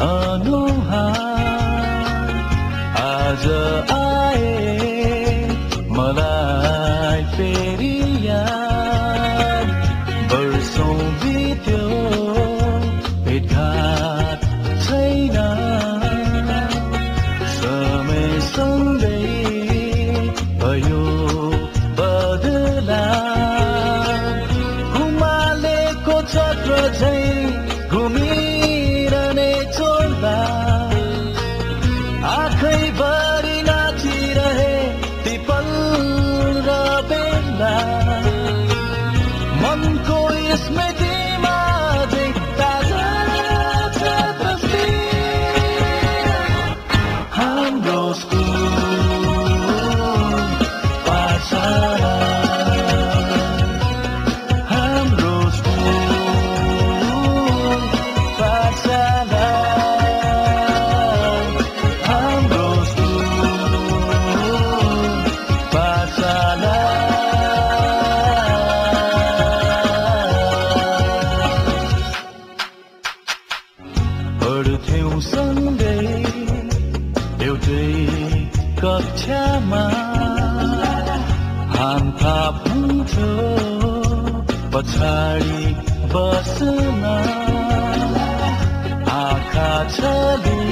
अनुहार आज आए मलाई फेरि याद वर्षौं बित्यो भेटघाट छैन समयसँगै भयो बदलाव घुमालेको चक्र झै घुमिरहने छोड्दा आँखैभरि नाचिरहे ती पल र बेला मनको स्मृतिमा ताजा छ तस्बिर हाम्रो स्कुल पाठशाला हाम्रो स्कुल पाठशाला हाम्रो स्कुल पाठशाला पढ्थ्यौं सँगै एउटै कक्षामा हामथाप हुन्थ्यो पछाडि बस्न आँखा छली